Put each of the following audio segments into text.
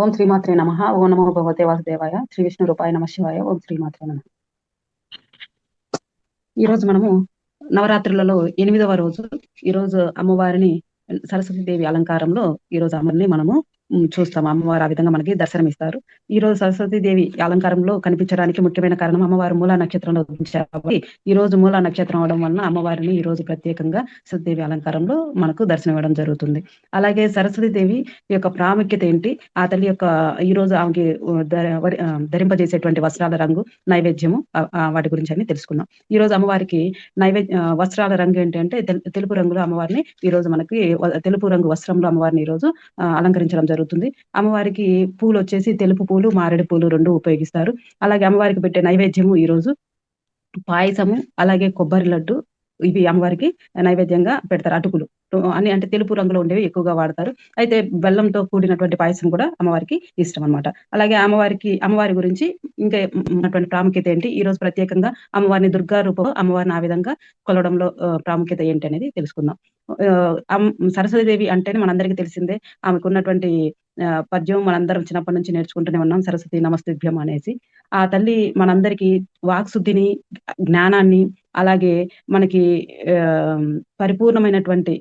ఓం శ్రీమాత్రే నమః. ఓం నమో భగవతే వాసుదేవాయ. శ్రీ విష్ణు రూపాయ నమః శివాయ. ఓం శ్రీమాత్రే నమః. ఈరోజు మనము నవరాత్రులలో 8వ రోజు. ఈరోజు అమ్మవారిని సరస్వతీదేవి అలంకారంలో ఈరోజు అమ్మని మనము చూస్తాము. అమ్మవారు ఆ విధంగా మనకి దర్శనమిస్తారు. ఈరోజు సరస్వతీదేవి అలంకారంలో కనిపించడానికి ముఖ్యమైన కారణం అమ్మవారు మూలా నక్షత్రంలో ఉదయించారు కాబట్టి ఈ రోజు మూలా నక్షత్రం అవడం వలన అమ్మవారిని ఈ రోజు ప్రత్యేకంగా సరస్వతీదేవి అలంకారంలో మనకు దర్శనం ఇవ్వడం జరుగుతుంది. అలాగే సరస్వతీదేవి యొక్క ప్రాముఖ్యత ఏంటి, ఆ తల్లి యొక్క ఈ రోజు ఆమెకి ధరింపజేసేటువంటి వస్త్రాల రంగు, నైవేద్యము, వాటి గురించి అన్ని తెలుసుకుందాం. ఈ రోజు అమ్మవారికి వస్త్రాల రంగు ఏంటంటే తెలుపు రంగులో అమ్మవారిని ఈ రోజు మనకి తెలుపు రంగు వస్త్రంలో అమ్మవారిని ఈ రోజు అలంకరించడం జరుగుతుంది. అమ్మవారికి పూలు వచ్చేసి తెలుపు పూలు, మారేడు పూలు 2 ఉపయోగిస్తారు. అలాగే అమ్మవారికి పెట్టే నైవేద్యము ఈ రోజు పాయసము, అలాగే కొబ్బరి లడ్డు, ఇవి అమ్మవారికి నైవేద్యంగా పెడతారు. అటుకులు అన్ని అంటే తెలుపు రంగులో ఉండేవి ఎక్కువగా వాడతారు. అయితే బెల్లంతో కూడినటువంటి పాయసం కూడా అమ్మవారికి ఇష్టం అనమాట. అలాగే అమ్మవారి గురించి ఇంకా ఉన్నటువంటి ప్రాముఖ్యత ఏంటి, ఈ రోజు ప్రత్యేకంగా అమ్మవారిని దుర్గా రూపం అమ్మవారిని ఆ విధంగా కొలవడంలో ప్రాముఖ్యత ఏంటి అనేది తెలుసుకుందాం. సరస్వతీదేవి అంటేనే మనందరికీ తెలిసిందే. ఆమెకు ఉన్నటువంటి పద్యం మనందరం చిన్నప్పటి నుంచి నేర్చుకుంటూనే ఉన్నాం, సరస్వతి నమస్తుభ్యం అనేసి. ఆ తల్లి మనందరికీ వాక్శుద్ధిని, జ్ఞానాన్ని, అలాగే మనకి పరిపూర్ణమైనటువంటి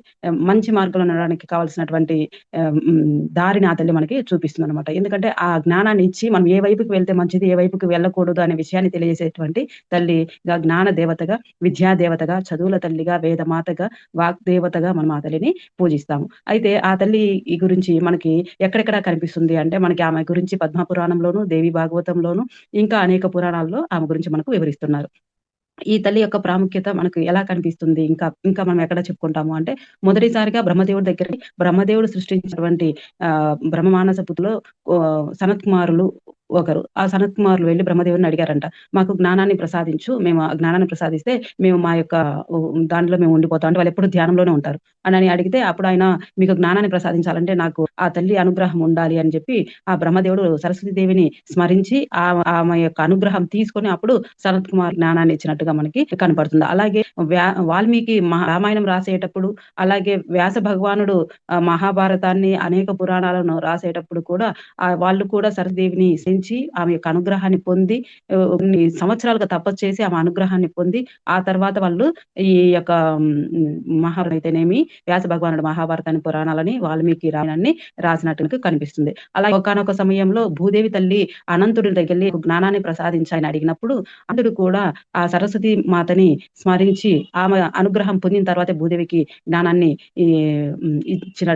మంచి మార్గంలో నడవడానికి కావాల్సినటువంటి దారిని ఆ తల్లి మనకి చూపిస్తుంది అనమాట. ఎందుకంటే ఆ జ్ఞానాన్ని ఇచ్చి మనం ఏ వైపుకి వెళ్తే మంచిది, ఏ వైపుకి వెళ్ళకూడదు అనే విషయాన్ని తెలియజేసేటువంటి తల్లిగా, జ్ఞాన దేవతగా, విద్యా దేవతగా, చదువుల తల్లిగా, వేదమాతగా, వాగ్దేవతగా మనం ఆ తల్లిని పూజిస్తాము. అయితే ఆ తల్లి ఈ గురించి మనకి ఎక్కడెక్కడ కనిపిస్తుంది అంటే, మనకి ఆమె గురించి పద్మ పురాణంలోను, దేవి భాగవతంలోను, ఇంకా అనేక పురాణాల్లో ఆమె గురించి మనకు వివరిస్తున్నారు. ఈ తల్లి యొక్క ప్రాముఖ్యత మనకు ఎలా కనిపిస్తుంది, ఇంకా మనం ఎక్కడ చెప్పుకుంటాము అంటే, మొదటిసారిగా బ్రహ్మదేవుడు సృష్టించినటువంటి బ్రహ్మమానస పుత్రులో సనత్ కుమారులు ఒకరు. ఆ సనత్ కుమారులు వెళ్లి బ్రహ్మదేవుని అడిగారంట, మాకు జ్ఞానాన్ని ప్రసాదించు, మేము ఆ జ్ఞానాన్ని ప్రసాదిస్తే మేము మా యొక్క దాంట్లో మేము ఉండిపోతాం, అంటే వాళ్ళు ఎప్పుడు ధ్యానంలోనే ఉంటారు అని అడిగితే, అప్పుడు ఆయన మీకు జ్ఞానాన్ని ప్రసాదించాలంటే నాకు ఆ తల్లి అనుగ్రహం ఉండాలి అని చెప్పి ఆ బ్రహ్మదేవుడు సరస్వతీదేవిని స్మరించి ఆమె యొక్క అనుగ్రహం తీసుకొని అప్పుడు సనత్ కుమార్ జ్ఞానాన్ని ఇచ్చినట్టుగా మనకి కనపడుతుంది. అలాగే వాల్మీకి రామాయణం రాసేటప్పుడు, అలాగే వ్యాస భగవానుడు మహాభారతాన్ని, అనేక పురాణాలను రాసేటప్పుడు కూడా వాళ్ళు కూడా సరస్వతీదేవిని సించి ఆమె యొక్క అనుగ్రహాన్ని పొంది కొన్ని సంవత్సరాలుగా తపస్సు చేసి ఆమె అనుగ్రహాన్ని పొంది ఆ తర్వాత వాళ్ళు ఈ యొక్క అయితేనేమి వ్యాస భగవానుడు మహాభారతాన్ని, పురాణాలని, వాల్మీకి రామాయణాన్ని రాసినట్టు కనిపిస్తుంది. అలాగే ఒకానొక సమయంలో భూదేవి తల్లి అనంతుడి దగ్గర జ్ఞానాన్ని ప్రసాదించాలని అడిగినప్పుడు అనంతుడు కూడా ఆ సరస్వతి మాతని స్మరించి ఆమె అనుగ్రహం పొందిన తర్వాత భూదేవికి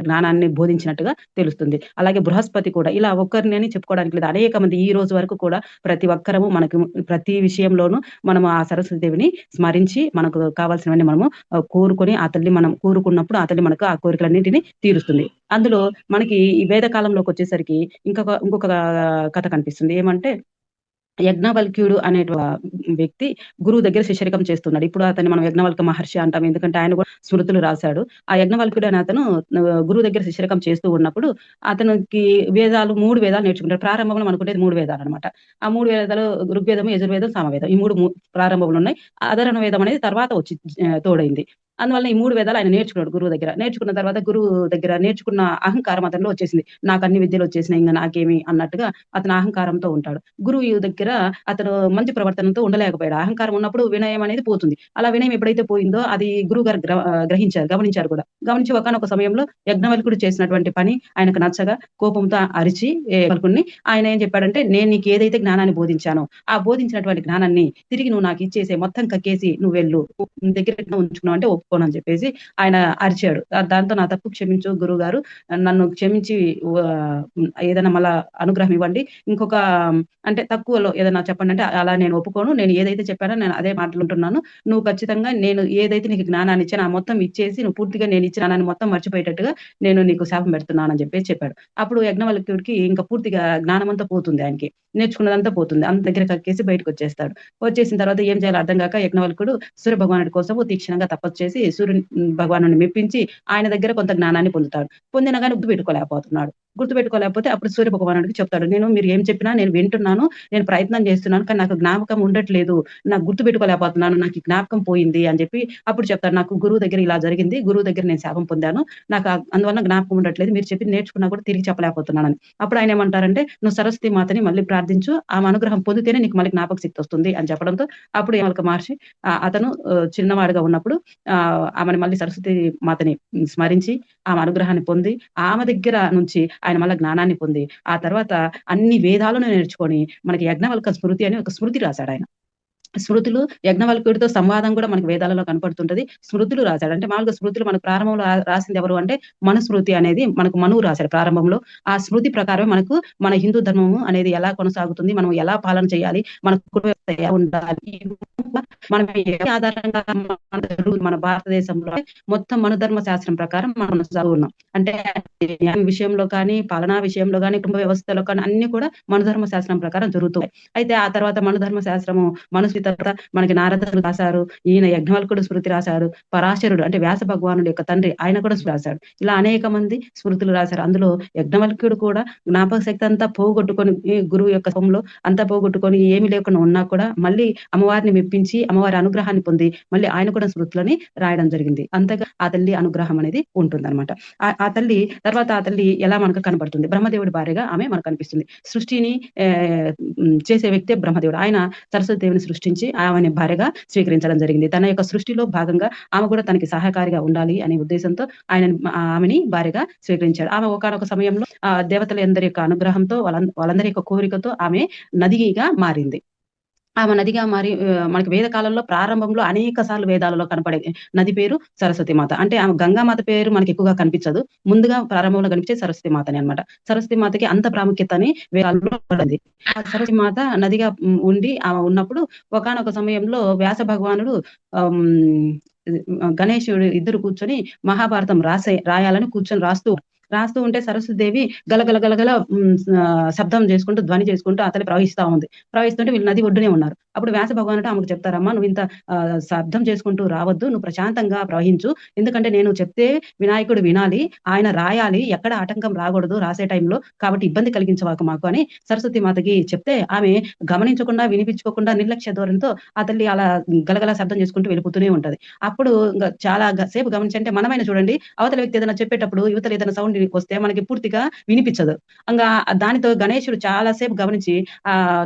జ్ఞానాన్ని బోధించినట్టుగా తెలుస్తుంది. అలాగే బృహస్పతి కూడా ఇలా ఒక్కరిని చెప్పుకోవడానికి లేదు, అనేక మంది ఈ రోజు వరకు కూడా ప్రతి ఒక్కరము మనకు ప్రతి విషయంలోనూ మనం ఆ సరస్వతి దేవిని స్మరించి మనకు కావాల్సినవన్నీ మనము కోరుకొని మనం కోరుకున్నప్పుడు ఆ తల్లి మనకు ఆ కోరికలన్నింటినీ తీరుస్తుంది. అందులో మనకి ఈ వేద కాలంలోకి వచ్చేసరికి ఇంకొక కథ కనిపిస్తుంది. ఏమంటే, యజ్ఞవల్క్యుడు అనే వ్యక్తి గురువు దగ్గర శిష్యరికం చేస్తున్నాడు. ఇప్పుడు అతన్ని మనం యజ్ఞవల్క మహర్షి అంటాం, ఎందుకంటే ఆయన కూడా స్మృతులు రాశాడు. ఆ యజ్ఞవల్క్యుడు అనే అతను గురువు దగ్గర శిష్యరికం చేస్తూ ఉన్నప్పుడు అతనికి 3 వేదాలు నేర్చుకుంటాడు. ప్రారంభంలో మనకుండేది 3 వేదాలు అనమాట. ఆ 3 వేదాలు ఋగ్వేదం, యజుర్వేదం, సామవేదం, ఈ 3 ప్రారంభంలో ఉన్నాయి. అధర్వణ వేదం అనేది తర్వాత వచ్చి తోడైంది. అందువల్ల ఈ 3 వేదాలు ఆయన నేర్చుకున్నాడు గురువు దగ్గర. నేర్చుకున్న తర్వాత గురువు దగ్గర నేర్చుకున్న అహంకారం అతనిలో వచ్చేసింది. నాకు అన్ని విద్యలు వచ్చేసినాయి, ఇంకా నాకేమి అన్నట్టుగా అతను అహంకారంతో ఉంటాడు. గురువు దగ్గర అతను మంచి ప్రవర్తనతో ఉండలేకపోయాడు. అహంకారం ఉన్నప్పుడు వినయం అనేది పోతుంది. అలా వినయం ఎప్పుడైతే పోయిందో అది గురువు గారు గమనించారు కూడా. గమనించి ఒకానొక సమయంలో యజ్ఞవల్కుడు చేసినటువంటి పని ఆయనకు నచ్చగా కోపంతో అరిచి వల్కుడిని ఆయన ఏం చెప్పాడంటే, నేను నీకు ఏదైతే జ్ఞానాన్ని బోధించానో ఆ బోధించినటువంటి జ్ఞానాన్ని తిరిగి నువ్వు నాకు ఇచ్చేసే, మొత్తం కక్కేసి నువ్వు వెళ్ళు, దగ్గర ఉంచుకున్నావు అంటే ఒప్పుకోనని చెప్పేసి ఆయన అరిచాడు. దాంతో నా తప్పు క్షమించు గురువు గారు, నన్ను క్షమించి ఏదైనా మళ్ళా అనుగ్రహం ఇవ్వండి, ఇంకొక అంటే తక్కువలో ఏదైనా చెప్పండి అంటే, అలా నేను ఒప్పుకోను, నేను ఏదైతే చెప్పానో నేను అదే మాట్లాడుతున్నాను, నువ్వు ఖచ్చితంగా నేను ఏదైతే నీకు జ్ఞానాన్ని ఇచ్చానో ఆ మొత్తం ఇచ్చేసి నువ్వు పూర్తిగా నేను ఇచ్చిన జ్ఞానాన్ని మొత్తం మర్చిపోయేటట్టుగా నేను నీకు శాపం పెడుతున్నానని చెప్పేసి చెప్పాడు. అప్పుడు యజ్ఞవల్క్యుడికి ఇంకా పూర్తిగా జ్ఞానం అంతా పోతుంది, ఆయనకి నేర్చుకున్నదంతా పోతుంది, అంత దగ్గర కక్కేసి బయటకు వచ్చేస్తాడు. వచ్చేసిన తర్వాత ఏం చేయాలో అర్థం కాక యజ్ఞవల్కుడు సూర్య భగవానుడి కోసం తీక్షణంగా తపస్సు చేసి సూర్యుని భగవాను మెప్పించి ఆయన దగ్గర కొంత జ్ఞానాన్ని పొందుతాడు. పొందిన కానీ పెట్టుకోలేకపోతున్నాడు. గుర్తుపెట్టుకోలేకపోతే అప్పుడు సూర్య భగవానుడికి చెప్తాడు. మీరు ఏం చెప్పినా నేను వింటున్నాను. నేను ప్రయత్నం చేస్తున్నాను. కానీ నాకు జ్ఞాపకం ఉండట్లేదు. నాకు గుర్తుపెట్టుకోలేకపోతున్నాను. నాకు ఈ జ్ఞాపకం పోయింది అని చెప్పి అప్పుడు చెప్తాడు. నాకు గురువు దగ్గర ఇలా జరిగింది. గురువు దగ్గర నేను శాపం పొందాను. నాకు అందువల్ల జ్ఞాపకం ఉండట్లేదు. మీరు చెప్పింది నేర్చుకున్నా కూడా తిరిగి చెప్పలేకపోతున్నానని. అప్పుడు ఆయనేమంటారంటే, "నువ్వు సరస్వతి మాతని మళ్ళీ ప్రార్థించు. ఆమె అనుగ్రహం పొందితేనే నీకు మళ్ళీ జ్ఞాపక శక్తి వస్తుంది" అని చెప్పడంతో అప్పుడు యామలక మహర్షి అతను చిన్నవాడుగా ఉన్నప్పుడు ఆమెని మళ్ళీ సరస్వతి మాతని స్మరించి ఆమె అనుగ్రహాన్ని పొంది, ఆమె దగ్గర నుంచి ఆయన మళ్ళా జ్ఞానాన్ని పొంది, ఆ తర్వాత అన్ని వేదాలను నేర్చుకొని మనకి యజ్ఞవల్క స్మృతి అని ఒక స్మృతి రాసాడాయన. స్మృతులు యజ్ఞవల్కుడితో సంవాదం కూడా మనకు వేదాలలో కనపడుతుంటది. స్మృతులు రాసాడు. అంటే మామూలుగా స్మృతులు మనకు ప్రారంభంలో రాసింది ఎవరు అంటే మనుస్మృతి అనేది మనకు మనువు రాసాడు ప్రారంభంలో. ఆ స్మృతి ప్రకారమే మనకు మన హిందూ ధర్మము అనేది ఎలా కొనసాగుతుంది, మనం ఎలా పాలన చేయాలి, మన కుటుంబ వ్యవస్థ ఎలా ఉండాలి, మనం ఏ ఆధారంగా మన భారతదేశంలో మొత్తం మనుధర్మ శాస్త్రం ప్రకారం మనం కొనసాగుతూ ఉన్నాం. అంటే న్యాయం విషయంలో కానీ, పాలనా విషయంలో గాని, కుటుంబ వ్యవస్థలో కానీ అన్ని కూడా మనుధర్మ శాస్త్రం ప్రకారం జరుగుతాయి. అయితే ఆ తర్వాత మనుధర్మ శాస్త్రము మనుస్మృతి తర్వాత మనకి నారదుడు రాసారు. ఈయన యజ్ఞవల్కుడు స్మృతి రాసారు. పరాశరుడు అంటే వ్యాస భగవానుడి యొక్క తండ్రి ఆయన కూడా రాసాడు. ఇలా అనేక మంది స్మృతులు రాసారు. అందులో యజ్ఞవల్క్యుడు కూడా జ్ఞాపక శక్తి అంతా పోగొట్టుకొని గురువు యొక్క రూపంలో అంతా పోగొట్టుకొని ఏమీ లేకుండా ఉన్నా కూడా మళ్ళీ అమ్మవారిని మెప్పించి అమ్మవారి అనుగ్రహాన్ని పొంది మళ్ళీ ఆయన కూడా స్మృతులని రాయడం జరిగింది. అంతగా ఆ తల్లి అనుగ్రహం అనేది ఉంటుందన్నమాట. ఆ తల్లి తర్వాత ఆ తల్లి ఎలా మనకు కనపడుతుంది? బ్రహ్మదేవుడి భార్యగా ఆమె మనకు కనిపిస్తుంది. సృష్టిని చేసే వ్యక్తే బ్రహ్మదేవుడు. ఆయన సరస్వతి దేవిని సృష్టించి ఆమెని భార్యగా స్వీకరించడం జరిగింది. తన యొక్క సృష్టిలో భాగంగా ఆమె కూడా తనకి సహాయకారిగా ఉండాలి అనే ఉద్దేశంతో ఆమెని భార్యగా స్వీకరించాడు. ఆమె ఒకానొక సమయంలో దేవతలందరి యొక్క అనుగ్రహంతో వాళ్ళందరి యొక్క కోరికతో ఆమె నదిగా మారింది. ఆమె నదిగా మారి మనకి వేద కాలంలో ప్రారంభంలో అనేక సార్లు వేదాలలో కనపడే నది పేరు సరస్వతి మాత. అంటే ఆమె గంగామాత పేరు మనకి ఎక్కువగా కనిపించదు. ముందుగా ప్రారంభంలో కనిపించేది సరస్వతి మాతనే అన్నమాట. సరస్వతి మాతకి అంత ప్రాముఖ్యత అని వేదాల్లో పడింది. ఆ సరస్వతి మాత నదిగా ఉండి ఆమె ఉన్నప్పుడు ఒకానొక సమయంలో వ్యాస భగవానుడు గణేశుడు ఇద్దరు కూర్చొని మహాభారతం రాయాలని కూర్చొని రాస్తూ ఉంటే సరస్వతీదేవి గలగల గలగల శబ్దం చేసుకుంటూ, ధ్వని చేసుకుంటూ ఆ తల్లి ప్రవహిస్తా ఉంది. ప్రవహిస్తుంటే వీళ్ళు నది ఒడ్డునే ఉన్నారు. అప్పుడు వ్యాస భగవానుడు ఆమెకు చెప్తారమ్మా నువ్వింత శబ్దం చేసుకుంటూ రావద్దు. నువ్వు ప్రశాంతంగా ప్రవహించు. ఎందుకంటే నేను చెప్తే వినాయకుడు వినాలి. ఆయన రాయాలి. ఎక్కడ ఆటంకం రాకూడదు రాసే టైంలో. కాబట్టి ఇబ్బంది కలిగించవాకు మాకు అని సరస్వతి మాతకి చెప్తే ఆమె గమనించకుండా, వినిపించుకోకుండా నిర్లక్ష్య ధోరణితో ఆ తల్లి అలా గలగల శబ్దం చేసుకుంటూ వెళ్ళిపోతూనే ఉంటది. అప్పుడు చాలా సేపు గమనించంటే మనమైనా చూడండి అవతల వ్యక్తి ఏదైనా చెప్పేటప్పుడు యువతల ఏదైనా సౌండ్ వస్తే మనకి పూర్తిగా వినిపించదు. దానితో గణేశుడు చాలా సేపు గమనించి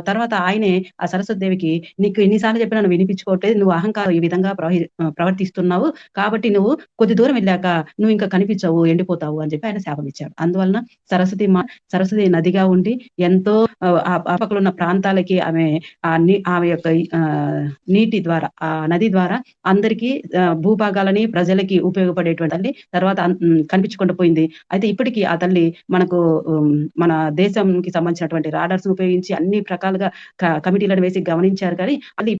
తర్వాత ఆయనే ఆ సరస్వతి దేవికి నీకు ఎన్నిసార్లు చెప్పినా నువ్వు వినిపించుకోవట్లేదు. నువ్వు అహంకారం ఈ విధంగా ప్రవర్తిస్తున్నావు. కాబట్టి నువ్వు కొద్ది దూరం వెళ్ళాక నువ్వు ఇంకా కనిపించవు, ఎండిపోతావు అని చెప్పి ఆయన శాపం ఇచ్చాడు. అందువలన సరస్వతి నదిగా ఉండి ఎంతో ఆ పక్కన ఉన్న ప్రాంతాలకి ఆమె యొక్క నీటి ద్వారా ఆ నది ద్వారా అందరికీ భూభాగాలని ప్రజలకి ఉపయోగపడేటువంటి తల్లి తర్వాత కనిపించకుండా పోయింది. అయితే ఇప్పటికీ ఆ తల్లి మనకు మన దేశంకి సంబంధించినటువంటి రాడార్స్ ఉపయోగించి అన్ని రకాలుగా కమిటీలను వేసి గమనించారు కానీ అది